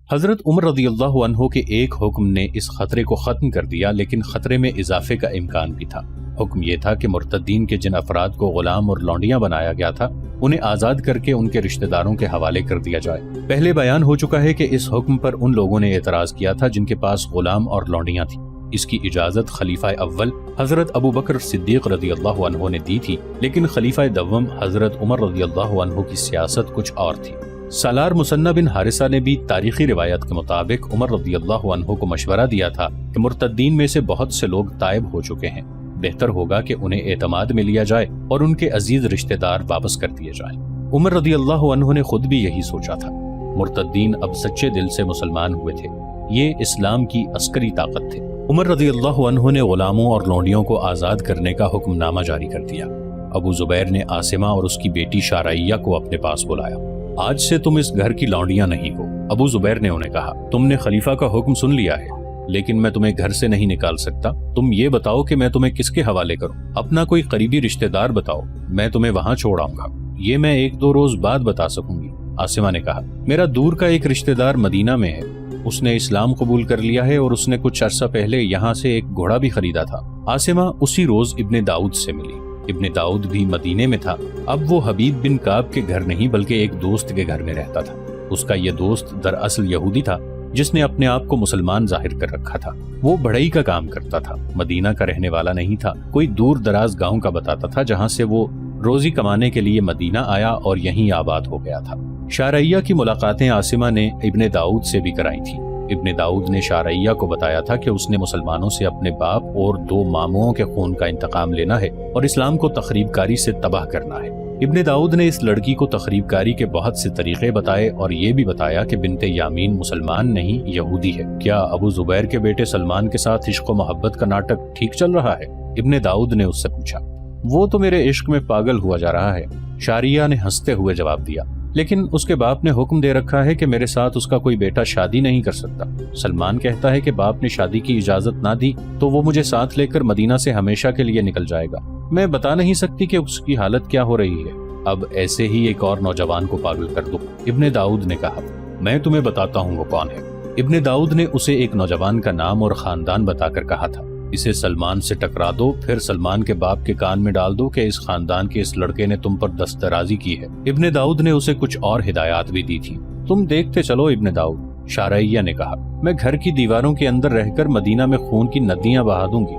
حضرت عمر رضی اللہ عنہ کے ایک حکم نے اس خطرے کو ختم کر دیا، لیکن خطرے میں اضافے کا امکان بھی تھا۔ حکم یہ تھا کہ مرتدین کے جن افراد کو غلام اور لونڈیاں بنایا گیا تھا انہیں آزاد کر کے ان کے رشتہ داروں کے حوالے کر دیا جائے۔ پہلے بیان ہو چکا ہے کہ اس حکم پر ان لوگوں نے اعتراض کیا تھا جن کے پاس غلام اور لونڈیاں تھیں۔ اس کی اجازت خلیفہ اول حضرت ابو بکر صدیق رضی اللہ عنہ نے دی تھی، لیکن خلیفہ دوم حضرت عمر رضی اللہ عنہ کی سیاست کچھ اور تھی۔ سالار مصنع بن حارثہ نے بھی تاریخی روایت کے مطابق عمر رضی اللہ عنہ کو مشورہ دیا تھا کہ مرتدین میں سے بہت سے لوگ تائب ہو چکے ہیں، بہتر ہوگا کہ انہیں اعتماد میں لیا جائے اور ان کے عزیز رشتہ دار واپس کر دیے جائیں۔ عمر رضی اللہ عنہ نے خود بھی یہی سوچا تھا۔ مرتدین اب سچے دل سے مسلمان ہوئے تھے، یہ اسلام کی عسکری طاقت تھے۔ عمر رضی اللہ عنہ نے غلاموں اور لونڈیوں کو آزاد کرنے کا حکم نامہ جاری کر دیا۔ ابو زبیر نے عاصمہ اور اس کی بیٹی شارعیہ کو اپنے پاس بلایا۔ آج سے تم اس گھر کی لونڈیاں نہیں ہو۔ ابو زبیر نے انہیں کہا، تم نے خلیفہ کا حکم سن لیا ہے، لیکن میں تمہیں گھر سے نہیں نکال سکتا۔ تم یہ بتاؤ کہ میں تمہیں کس کے حوالے کروں؟ اپنا کوئی قریبی رشتہ دار بتاؤ، میں تمہیں وہاں چھوڑ آؤں گا۔ یہ میں 1-2 روز بعد بتا سکوں گی۔ عاصمہ نے کہا، میرا دور کا ایک رشتہ دار مدینہ میں ہے، اس نے اسلام قبول کر لیا ہے اور اس نے کچھ عرصہ پہلے یہاں سے ایک گھوڑا بھی خریدا تھا۔ عاصمہ اسی روز ابن داؤد سے ملی۔ ابن داؤد بھی مدینے میں تھا۔ اب وہ حبیب بن کعب کے گھر نہیں بلکہ ایک دوست کے گھر میں رہتا تھا۔ اس کا یہ دوست دراصل یہودی تھا جس نے اپنے آپ کو مسلمان ظاہر کر رکھا تھا۔ وہ بڑھئی کا کام کرتا تھا، مدینہ کا رہنے والا نہیں تھا، کوئی دور دراز گاؤں کا بتاتا تھا جہاں سے وہ روزی کمانے کے لیے مدینہ آیا اور یہیں آباد ہو گیا تھا۔ شارعیہ کی ملاقاتیں عاصمہ نے ابن داؤد سے بھی کرائی تھیں۔ ابن داؤد نے شارعیہ کو بتایا تھا کہ اس نے مسلمانوں سے اپنے باپ اور 2 ماموں کے خون کا انتقام لینا ہے اور اسلام کو تخریب کاری سے تباہ کرنا ہے۔ ابن داؤد نے اس لڑکی کو تخریب کاری کے بہت سے طریقے بتائے اور یہ بھی بتایا کہ بنت یامین مسلمان نہیں یہودی ہے۔ کیا ابو زبیر کے بیٹے سلمان کے ساتھ عشق و محبت کا ناٹک ٹھیک چل رہا ہے؟ ابن داؤد نے اس سے پوچھا۔ وہ تو میرے عشق میں پاگل ہوا جا رہا ہے، شارعیہ نے ہنستے ہوئے جواب دیا، لیکن اس کے باپ نے حکم دے رکھا ہے کہ میرے ساتھ اس کا کوئی بیٹا شادی نہیں کر سکتا۔ سلمان کہتا ہے کہ باپ نے شادی کی اجازت نہ دی تو وہ مجھے ساتھ لے کر مدینہ سے ہمیشہ کے لیے نکل جائے گا۔ میں بتا نہیں سکتی کہ اس کی حالت کیا ہو رہی ہے، اب ایسے ہی ایک اور نوجوان کو پاگل کر دو۔ ابن داؤد نے کہا، میں تمہیں بتاتا ہوں وہ کون ہے۔ ابن داؤد نے اسے ایک نوجوان کا نام اور خاندان بتا کر کہا تھا، اسے سلمان سے ٹکرا دو، پھر سلمان کے باپ کے کان میں ڈال دو کہ اس خاندان کے اس لڑکے نے تم پر دست درازی کی ہے۔ ابن داؤد نے اسے کچھ اور ہدایات بھی دی تھی۔ تم دیکھتے چلو ابن داؤد، شارعیہ نے کہا، میں گھر کی دیواروں کے اندر رہ کر مدینہ میں خون کی ندیاں بہا دوں گی۔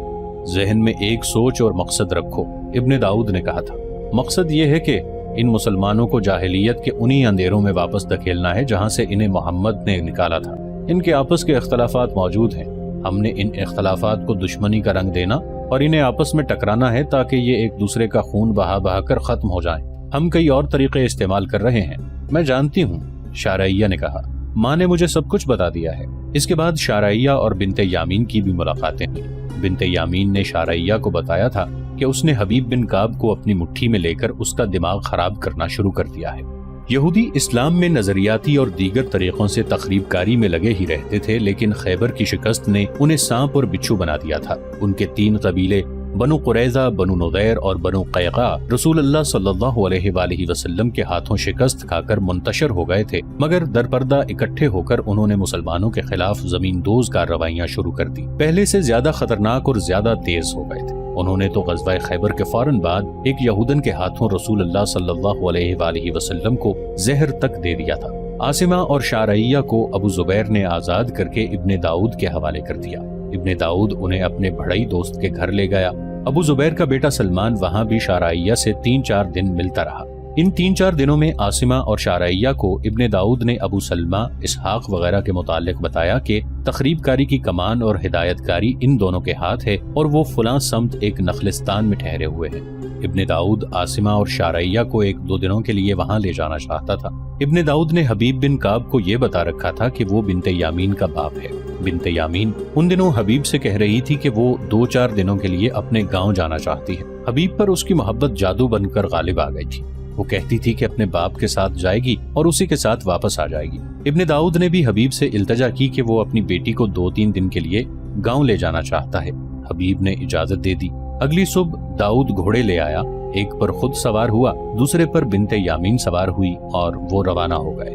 ذہن میں ایک سوچ اور مقصد رکھو، ابن داؤد نے کہا تھا۔ مقصد یہ ہے کہ ان مسلمانوں کو جاہلیت کے انہی اندھیروں میں واپس دھکیلنا ہے جہاں سے انہیں محمد نے نکالا تھا۔ ان کے آپس کے اختلافات موجود ہیں، ہم نے ان اختلافات کو دشمنی کا رنگ دینا اور انہیں آپس میں ٹکرانا ہے تاکہ یہ ایک دوسرے کا خون بہا بہا کر ختم ہو جائیں۔ ہم کئی اور طریقے استعمال کر رہے ہیں، میں جانتی ہوں، شارعیہ نے کہا، ماں نے مجھے سب کچھ بتا دیا ہے۔ اس کے بعد شارعیہ اور بنت یامین کی بھی ملاقاتیں ہوئیں۔ بنت یامین نے شارعیہ کو بتایا تھا کہ اس نے حبیب بن کعب کو اپنی مٹھی میں لے کر اس کا دماغ خراب کرنا شروع کر دیا ہے۔ یہودی اسلام میں نظریاتی اور دیگر طریقوں سے تخریب کاری میں لگے ہی رہتے تھے، لیکن خیبر کی شکست نے انہیں سانپ اور بچھو بنا دیا تھا۔ ان کے 3 قبیلے بنو قریظہ، بنو نضیر اور بنو قیقاع رسول اللہ صلی اللہ علیہ وآلہ وسلم کے ہاتھوں شکست کھا کر منتشر ہو گئے تھے، مگر درپردہ اکٹھے ہو کر انہوں نے مسلمانوں کے خلاف زمین دوز کارروائیاں شروع کر دی۔ پہلے سے زیادہ خطرناک اور زیادہ تیز ہو گئے تھے۔ انہوں نے تو غزوہ خیبر کے فوراً بعد ایک یہودن کے ہاتھوں رسول اللہ صلی اللہ علیہ وآلہ وسلم کو زہر تک دے دیا تھا۔ عاصمہ اور شارعیہ کو ابو زبیر نے آزاد کر کے ابن داؤد کے حوالے کر دیا۔ ابن داؤد انہیں اپنے بڑھئی دوست کے گھر لے گیا۔ ابو زبیر کا بیٹا سلمان وہاں بھی شارعیہ سے 3-4 دن ملتا رہا۔ ان 3-4 دنوں میں عاصمہ اور شارعیہ کو ابن داؤد نے ابو سلمہ، اسحاق وغیرہ کے متعلق بتایا کہ تخریب کاری کی کمان اور ہدایت کاری ان دونوں کے ہاتھ ہے اور وہ فلاں سمت ایک نخلستان میں ٹھہرے ہوئے ہیں۔ ابن داؤد عاصمہ اور شارعیہ کو 1-2 دنوں کے لیے وہاں لے جانا چاہتا تھا۔ ابن داؤد نے حبیب بن کعب کو یہ بتا رکھا تھا کہ وہ بنت یامین کا باپ ہے۔ بنت یامین ان دنوں حبیب سے کہہ رہی تھی کہ وہ 2-4 دنوں کے لیے اپنے گاؤں جانا چاہتی ہے۔ حبیب پر اس کی محبت جادو بن کر غالب آ گئی تھی۔ وہ کہتی تھی کہ اپنے باپ کے ساتھ جائے گی اور اسی کے ساتھ واپس آ جائے گی۔ ابن داؤد نے بھی حبیب سے التجا کی کہ وہ اپنی بیٹی کو 2-3 دن کے لیے گاؤں لے جانا چاہتا ہے۔ حبیب نے اجازت دے دی۔ اگلی صبح داؤد گھوڑے لے آیا، ایک پر خود سوار ہوا، دوسرے پر بنت یامین سوار ہوئی اور وہ روانہ ہو گئے۔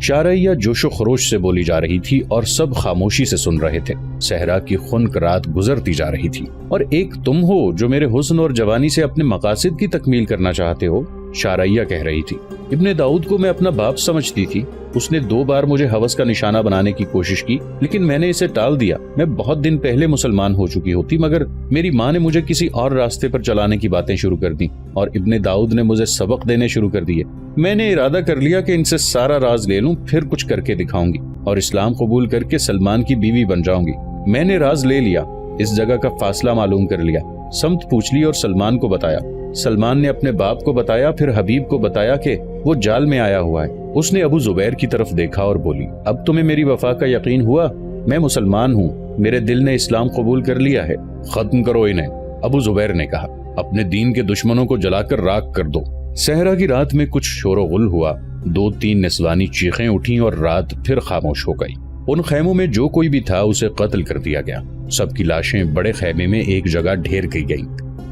شارعیہ جوش و خروش سے بولی جا رہی تھی اور سب خاموشی سے سن رہے تھے۔ صحرا کی خنک رات گزرتی جا رہی تھی، اور ایک تم ہو جو میرے حسن اور جوانی سے اپنے مقاصد کی تکمیل کرنا چاہتے ہو، شارعیہ کہہ رہی تھی۔ ابن داؤد کو میں اپنا باپ سمجھتی تھی، اس نے 2 بار مجھے ہوس کا نشانہ بنانے کی کوشش کی، لیکن میں نے اسے ٹال دیا۔ میں بہت دن پہلے مسلمان ہو چکی ہوتی، مگر میری ماں نے مجھے کسی اور راستے پر چلانے کی باتیں شروع کر دی، اور ابن داؤد نے مجھے سبق دینے شروع کر دیے۔ میں نے ارادہ کر لیا کہ ان سے سارا راز لے لوں، پھر کچھ کر کے دکھاؤں گی، اور اسلام قبول کر کے سلمان کی بیوی بن جاؤں گی۔ میں نے راز لے لیا، اس جگہ کا فاصلہ معلوم کر لیا، سمت پوچھ لی اور سلمان کو بتایا۔ سلمان نے اپنے باپ کو بتایا، پھر حبیب کو بتایا کہ وہ جال میں آیا ہوا ہے۔ اس نے ابو زبیر کی طرف دیکھا اور بولی، اب تمہیں میری وفا کا یقین ہوا؟ میں مسلمان ہوں، میرے دل نے اسلام قبول کر لیا ہے۔ ختم کرو انہیں، ابو زبیر نے کہا، اپنے دین کے دشمنوں کو جلا کر راکھ کر دو۔ صحرا کی رات میں کچھ شور و غل ہوا، 2-3 نسوانی چیخیں اٹھیں اور رات پھر خاموش ہو گئی۔ ان خیموں میں جو کوئی بھی تھا اسے قتل کر دیا گیا۔ سب کی لاشیں بڑے خیمے میں ایک جگہ ڈھیر کی گئیں،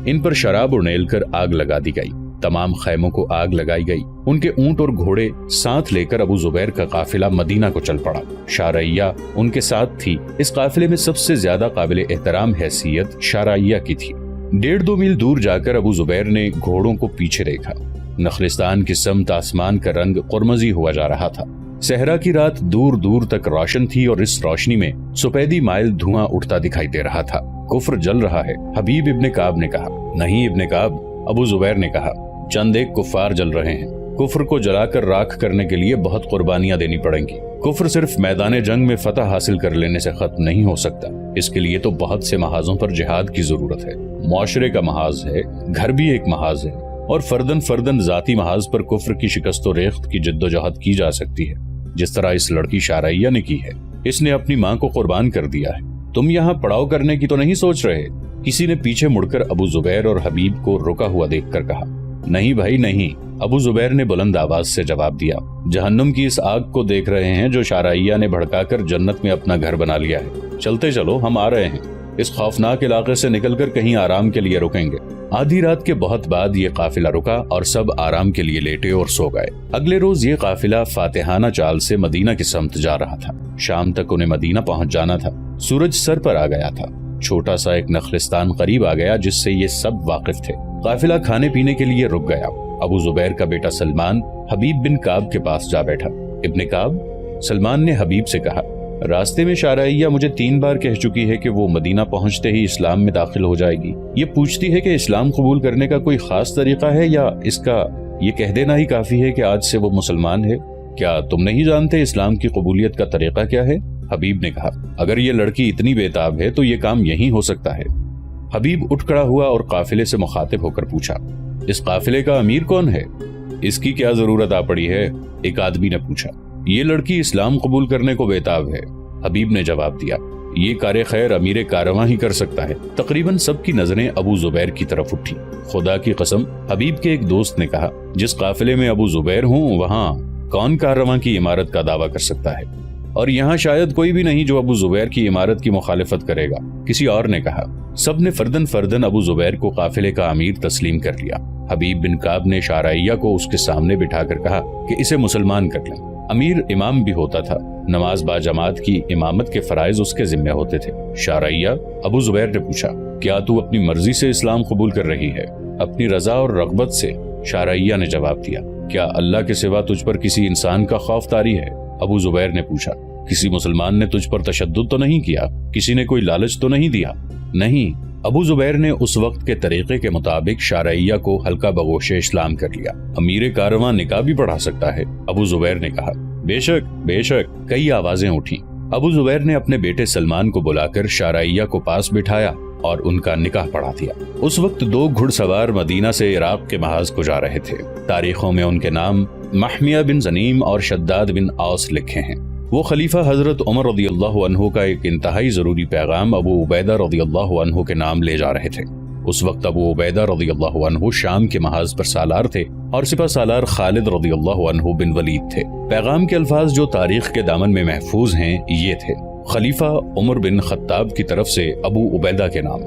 ان پر شراب اڑیل کر آگ لگا دی گئی۔ تمام خیموں کو آگ لگائی گئی۔ ان کے اونٹ اور گھوڑے ساتھ لے کر ابو زبیر کا قافلہ مدینہ کو چل پڑا۔ شارعیہ ان کے ساتھ تھی۔ اس قافلے میں سب سے زیادہ قابل احترام حیثیت شارعیہ کی تھی۔ 1.5-2 میل دور جا کر ابو زبیر نے گھوڑوں کو پیچھے دیکھا۔ نخلستان کی سمت آسمان کا رنگ قرمزی ہوا جا رہا تھا۔ صحرا کی رات دور دور تک روشن تھی، اور اس روشنی میں سفیدی مائل دھواں اٹھتا دکھائی دے رہا تھا۔ کفر جل رہا ہے، حبیب ابن کعب نے کہا۔ نہیں ابن کعب، ابو زبیر نے کہا، چند ایک کفار جل رہے ہیں۔ کفر کو جلا کر راکھ کرنے کے لیے بہت قربانیاں دینی پڑیں گی۔ کفر صرف میدان جنگ میں فتح حاصل کر لینے سے ختم نہیں ہو سکتا، اس کے لیے تو بہت سے محاذوں پر جہاد کی ضرورت ہے۔ معاشرے کا محاذ ہے، گھر بھی ایک محاذ ہے، اور فردن ذاتی محاذ پر کفر کی شکست و ریخت کی جد و جہد کی جا سکتی ہے، جس طرح اس لڑکی شارعیہ نے کی ہے۔ اس نے اپنی ماں کو قربان کر دیا ہے۔ تم یہاں پڑاؤ کرنے کی تو نہیں سوچ رہے؟ کسی نے پیچھے مڑ کر ابو زبیر اور حبیب کو رکا ہوا دیکھ کر کہا۔ نہیں بھائی نہیں، ابو زبیر نے بلند آواز سے جواب دیا۔ جہنم کی اس آگ کو دیکھ رہے ہیں جو شارعیہ نے بھڑکا کر جنت میں اپنا گھر بنا لیا ہے۔ چلتے چلو، ہم آ رہے ہیں۔ اس خوفناک علاقے سے نکل کر کہیں آرام کے لیے رکیں گے۔ آدھی رات کے بہت بعد یہ قافلہ رکا اور سب آرام کے لیے لیٹے اور سو گئے۔ اگلے روز یہ قافلہ فاتحانہ چال سے مدینہ کی سمت جا رہا تھا۔ شام تک انہیں مدینہ پہنچ جانا تھا۔ سورج سر پر آ گیا تھا۔ چھوٹا سا ایک نخلستان قریب آ گیا جس سے یہ سب واقف تھے۔ قافلہ کھانے پینے کے لیے رک گیا۔ ابو زبیر کا بیٹا سلمان حبیب بن کعب کے پاس جا بیٹھا۔ ابن کعب، سلمان نے حبیب سے کہا، راستے میں شارعیہ مجھے 3 بار کہہ چکی ہے کہ وہ مدینہ پہنچتے ہی اسلام میں داخل ہو جائے گی۔ یہ پوچھتی ہے کہ اسلام قبول کرنے کا کوئی خاص طریقہ ہے یا اس کا یہ کہہ دینا ہی کافی ہے کہ آج سے وہ مسلمان ہے؟ کیا تم نہیں جانتے اسلام کی قبولیت کا طریقہ کیا ہے؟ حبیب نے کہا، اگر یہ لڑکی اتنی بےتاب ہے تو یہ کام یہیں ہو سکتا ہے۔ حبیب اٹھ کھڑا ہوا اور قافلے سے مخاطب ہو کر پوچھا، اس قافلے کا امیر کون ہے؟ اس کی کیا ضرورت آ پڑی ہے؟ ایک آدمی نے پوچھا۔ یہ لڑکی اسلام قبول کرنے کو بےتاب ہے، حبیب نے جواب دیا۔ یہ کار خیر امیر کارواں ہی کر سکتا ہے۔ تقریباً سب کی نظریں ابو زبیر کی طرف اٹھی۔ خدا کی قسم، حبیب کے ایک دوست نے کہا، جس قافلے میں ابو زبیر ہوں وہاں کون کارواں کی عمارت کا دعویٰ کر سکتا ہے؟ اور یہاں شاید کوئی بھی نہیں جو ابو زبیر کی عمارت کی مخالفت کرے گا، کسی اور نے کہا۔ سب نے فردن ابو زبیر کو قافلے کا امیر تسلیم کر لیا۔ حبیب بن کعب نے شارعیہ کو اس کے سامنے بٹھا کر کہا کہ اسے مسلمان کر لیں۔ امیر امام بھی ہوتا تھا، نماز با جماعت کی امامت کے فرائض اس کے ذمہ ہوتے تھے۔ شارعیہ، ابو زبیر نے پوچھا، کیا تو اپنی مرضی سے اسلام قبول کر رہی ہے؟ اپنی رضا اور رغبت سے، شارعیہ نے جواب دیا۔ کیا اللہ کے سوا تجھ پر کسی انسان کا خوف طاری ہے؟ ابو زبیر نے پوچھا۔ کسی مسلمان نے تجھ پر تشدد تو نہیں کیا؟ کسی نے کوئی لالچ تو نہیں دیا؟ نہیں۔ ابو زبیر نے اس وقت کے طریقے کے مطابق شارعیہ کو ہلکا بگوش اسلام کر لیا۔ امیر کارواں نکاح بھی پڑھا سکتا ہے، ابو زبیر نے کہا۔ بے شک بے شک، کئی آوازیں اٹھیں۔ ابو زبیر نے اپنے بیٹے سلمان کو بلا کر شارعیہ کو پاس بٹھایا اور ان کا نکاح پڑھا دیا۔ اس وقت 2 گھڑ سوار مدینہ سے عراق کے محاذ کو جا رہے تھے۔ تاریخوں میں ان کے نام محمیہ بن زنیم اور شداد بن اوس لکھے ہیں۔ وہ خلیفہ حضرت عمر رضی اللہ عنہ کا ایک انتہائی ضروری پیغام ابو عبیدہ رضی اللہ عنہ کے نام لے جا رہے تھے۔ اس وقت ابو عبیدہ رضی اللہ عنہ شام کے محاذ پر سالار تھے اور سپہ سالار خالد رضی اللہ عنہ بن ولید تھے۔ پیغام کے الفاظ جو تاریخ کے دامن میں محفوظ ہیں یہ تھے، خلیفہ عمر بن خطاب کی طرف سے ابو عبیدہ کے نام،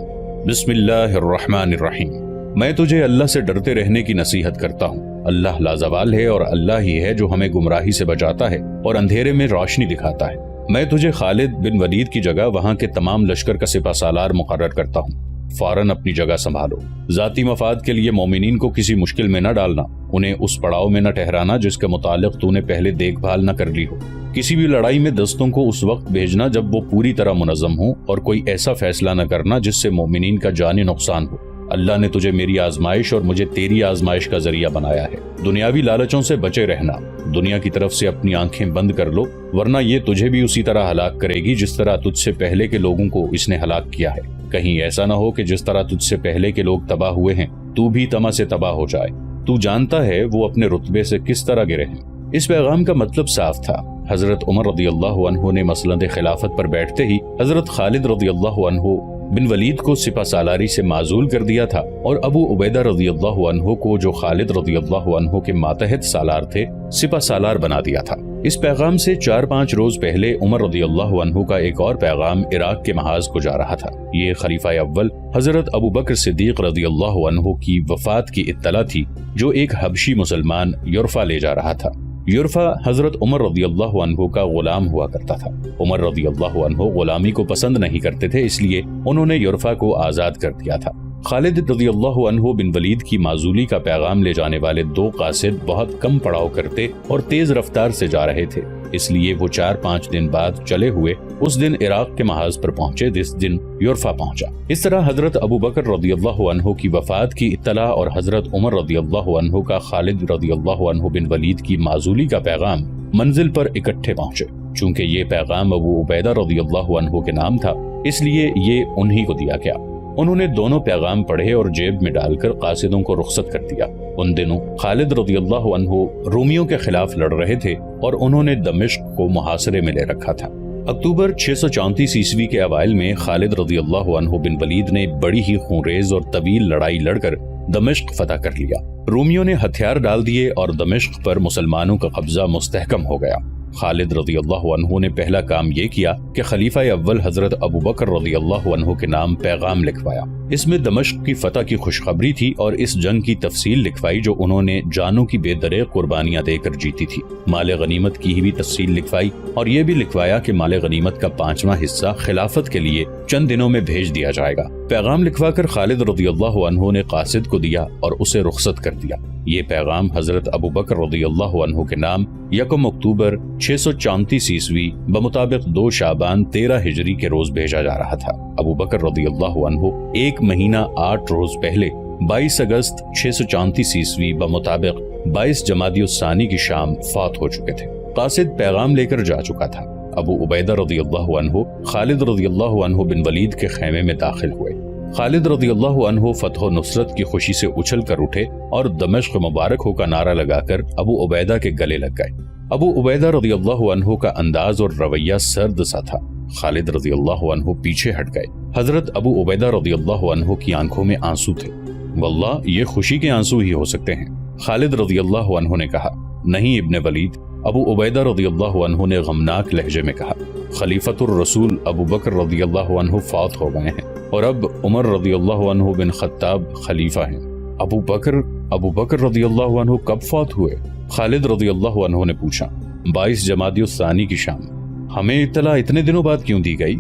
بسم اللہ الرحمن الرحیم، میں تجھے اللہ سے ڈرتے رہنے کی نصیحت کرتا ہوں۔ اللہ لازوال ہے اور اللہ ہی ہے جو ہمیں گمراہی سے بچاتا ہے اور اندھیرے میں روشنی دکھاتا ہے۔ میں تجھے خالد بن ولید کی جگہ وہاں کے تمام لشکر کا سپہ سالار مقرر کرتا ہوں۔ فوراً اپنی جگہ سنبھالو۔ ذاتی مفاد کے لیے مومنین کو کسی مشکل میں نہ ڈالنا، انہیں اس پڑاؤ میں نہ ٹھہرانا جس کے متعلق تو نے پہلے دیکھ بھال نہ کر لی ہو۔ کسی بھی لڑائی میں دستوں کو اس وقت بھیجنا جب وہ پوری طرح منظم ہوں، اور کوئی ایسا فیصلہ نہ کرنا جس سے مومنین کا جانی نقصان ہو۔ اللہ نے تجھے میری آزمائش اور مجھے تیری آزمائش کا ذریعہ بنایا ہے۔ دنیاوی لالچوں سے بچے رہنا، دنیا کی طرف سے اپنی آنکھیں بند کر لو، ورنہ یہ تجھے بھی اسی طرح ہلاک کرے گی جس طرح تجھ سے پہلے کے لوگوں کو اس نے ہلاک کیا ہے۔ کہیں ایسا نہ ہو کہ جس طرح تجھ سے پہلے کے لوگ تباہ ہوئے ہیں تو بھی طمع سے تباہ ہو جائے۔ تو جانتا ہے وہ اپنے رتبے سے کس طرح گرے ہیں۔ اس پیغام کا مطلب صاف تھا۔ حضرت عمر رضی اللہ عنہ نے مسند خلافت پر بیٹھتے ہی حضرت خالد رضی اللہ عنہ بن ولید کو سپہ سالاری سے معزول کر دیا تھا، اور ابو عبیدہ رضی اللہ عنہ کو، جو خالد رضی اللہ عنہ کے ماتحت سالار تھے، سپہ سالار بنا دیا تھا۔ اس پیغام سے 4-5 روز پہلے عمر رضی اللہ عنہ کا ایک اور پیغام عراق کے محاذ کو جا رہا تھا۔ یہ خلیفہ اول حضرت ابو بکر صدیق رضی اللہ عنہ کی وفات کی اطلاع تھی، جو ایک حبشی مسلمان یورفا لے جا رہا تھا۔ یورفا حضرت عمر رضی اللہ عنہ کا غلام ہوا کرتا تھا۔ عمر رضی اللہ عنہ غلامی کو پسند نہیں کرتے تھے، اس لیے انہوں نے یورفا کو آزاد کر دیا تھا۔ خالد رضی اللہ عنہ بن ولید کی معزولی کا پیغام لے جانے والے 2 قاصد بہت کم پڑاؤ کرتے اور تیز رفتار سے جا رہے تھے، اس لیے وہ 4-5 دن بعد چلے ہوئے اس دن عراق کے محاذ پر پہنچے جس دن یورفا پہنچا۔ اس طرح حضرت ابو بکر رضی اللہ عنہ کی وفات کی اطلاع اور حضرت عمر رضی اللہ عنہ کا خالد رضی اللہ عنہ بن ولید کی معزولی کا پیغام منزل پر اکٹھے پہنچے۔ چونکہ یہ پیغام ابو عبیدہ رضی اللہ عنہ کے نام تھا، اس لیے یہ انہی کو دیا گیا۔ انہوں نے دونوں پیغام پڑھے اور جیب میں ڈال کر قاصدوں کو رخصت کر دیا۔ ان دنوں خالد رضی اللہ عنہ رومیوں کے خلاف لڑ رہے تھے اور انہوں نے دمشق کو محاصرے میں لے رکھا تھا۔ اکتوبر 634 عیسوی کے اوائل میں خالد رضی اللہ عنہ بن ولید نے بڑی ہی خونریز اور طویل لڑائی لڑ کر دمشق فتح کر لیا۔ رومیوں نے ہتھیار ڈال دیے اور دمشق پر مسلمانوں کا قبضہ مستحکم ہو گیا۔ خالد رضی اللہ عنہ نے پہلا کام یہ کیا کہ خلیفہ اول حضرت ابو بکر رضی اللہ عنہ کے نام پیغام لکھوایا۔ اس میں دمشق کی فتح کی خوشخبری تھی اور اس جنگ کی تفصیل لکھوائی جو انہوں نے جانوں کی بے دریغ قربانیاں دے کر جیتی تھی۔ مال غنیمت کی بھی تفصیل لکھوائی اور یہ بھی لکھوایا کہ مال غنیمت کا 5واں حصہ خلافت کے لیے چند دنوں میں بھیج دیا جائے گا۔ پیغام لکھوا کر خالد رضی اللہ عنہ نے قاصد کو دیا اور اسے رخصت کر دیا۔ یہ پیغام حضرت ابو بکر رضی اللہ عنہ کے نام 1 اکتوبر 634 عیسوی بمطابق 2 شعبان 13 ہجری کے روز بھیجا جا رہا تھا۔ ابو بکر رضی اللہ عنہ 1 مہینہ 8 روز پہلے 22 اگست 634 عیسوی بمطابق 22 جمادی الثانی کی شام فوت ہو چکے تھے۔ قاصد پیغام لے کر جا چکا تھا۔ ابو عبیدہ رضی اللہ عنہ خالد رضی اللہ عنہ بن ولید کے خیمے میں داخل ہوئے۔ خالد رضی اللہ عنہ فتح و نصرت کی خوشی سے اچھل کر اٹھے اور دمشق مبارک ہو کا نعرہ لگا کر ابو عبیدہ کے گلے لگ گئے۔ ابو عبیدہ رضی اللہ عنہ کا انداز اور رویہ سرد سا تھا۔ خالد رضی اللہ عنہ پیچھے ہٹ گئے۔ حضرت ابو عبیدہ رضی اللہ عنہ کی آنکھوں میں آنسو تھے۔ واللہ یہ خوشی کے آنسو ہی ہو سکتے ہیں۔ خالد رضی اللہ عنہ نے کہا، نہیں ابن ولید۔ ابو عبیدہ رضی اللہ عنہ نے غمناک لہجے میں کہا، خلیفۃ الرسول ابو بکر رضی اللہ عنہ فوت ہو گئے ہیں اور اب عمر رضی اللہ عنہ بن خطاب خلیفہ ہیں۔ ابو بکر رضی اللہ عنہ کب فوت ہوئے؟ خالد رضی اللہ عنہ نے پوچھا۔ 22 جمادی الثانی کی شام۔ ہمیں اطلاع اتنے دنوں بعد کیوں دی گئی؟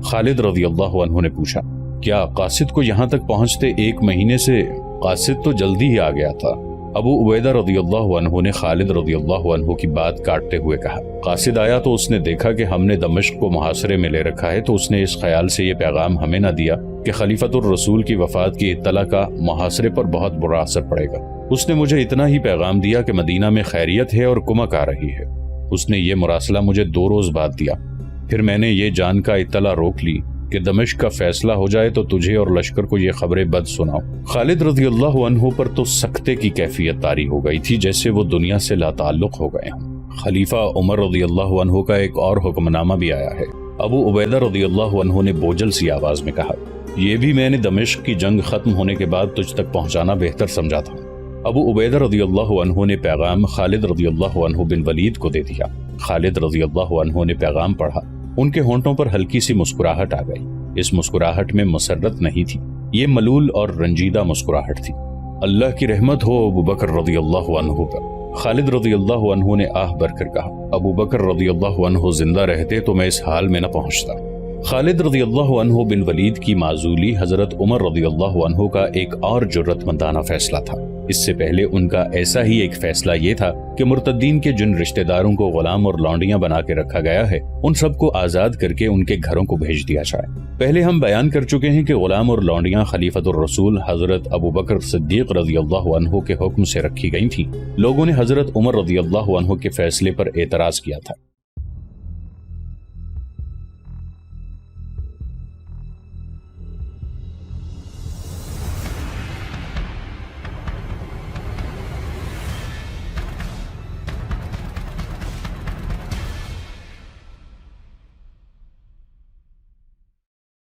خالد رضی اللہ عنہ نے پوچھا۔ کیا قاصد کو یہاں تک پہنچتے 1 مہینے سے؟ قاصد تو جلدی ہی آ گیا تھا۔ ابو عبیدہ رضی اللہ عنہ نے خالد رضی اللہ عنہ کی بات کاٹتے ہوئے کہا، قاصد آیا تو اس نے دیکھا کہ ہم نے دمشق کو محاصرے میں لے رکھا ہے، تو اس نے اس خیال سے یہ پیغام ہمیں نہ دیا کہ خلیفۃ الرسول کی وفات کی اطلاع کا محاصرے پر بہت برا اثر پڑے گا۔ اس نے مجھے اتنا ہی پیغام دیا کہ مدینہ میں خیریت ہے اور کمک آ رہی ہے۔ اس نے یہ مراسلہ مجھے 2 روز بعد دیا۔ پھر میں نے یہ جان کا اطلاع روک لی کہ دمشق کا فیصلہ ہو جائے تو تجھے اور لشکر کو یہ خبریں بد سناؤ۔ خالد رضی اللہ عنہ پر تو سکتے کی کیفیت طاری ہو گئی تھی، جیسے وہ دنیا سے لا تعلق ہو گئے ہوں۔ خلیفہ عمر رضی اللہ عنہ کا ایک اور حکم نامہ بھی آیا ہے۔ ابو عبیدہ رضی اللہ عنہ نے بوجھل سی آواز میں کہا، یہ بھی میں نے دمشق کی جنگ ختم ہونے کے بعد تجھ تک پہنچانا بہتر سمجھا تھا۔ ابو عبیدہ رضی اللہ عنہ نے پیغام خالد رضی اللہ عنہ بن ولید کو دے دیا۔ خالد رضی اللہ عنہ نے پیغام پڑھا۔ ان کے ہونٹوں پر ہلکی سی مسکراہٹ آ گئی۔ اس مسکراہٹ میں مسرت نہیں تھی، یہ ملول اور رنجیدہ مسکراہٹ تھی۔ اللہ کی رحمت ہو ابو بکر رضی اللہ عنہ پر۔ خالد رضی اللہ عنہ نے آہ بھر کر کہا، ابو بکر رضی اللہ عنہ زندہ رہتے تو میں اس حال میں نہ پہنچتا۔ خالد رضی اللہ عنہ بن ولید کی معزولی حضرت عمر رضی اللہ عنہ کا ایک اور جرأت مندانہ فیصلہ تھا۔ اس سے پہلے ان کا ایسا ہی ایک فیصلہ یہ تھا کہ مرتدین کے جن رشتہ داروں کو غلام اور لونڈیاں بنا کے رکھا گیا ہے ان سب کو آزاد کر کے ان کے گھروں کو بھیج دیا جائے۔ پہلے ہم بیان کر چکے ہیں کہ غلام اور لونڈیاں خلیفۃ الرسول حضرت ابو بکر صدیق رضی اللہ عنہ کے حکم سے رکھی گئی تھیں۔ لوگوں نے حضرت عمر رضی اللہ عنہ کے فیصلے پر اعتراض کیا تھا۔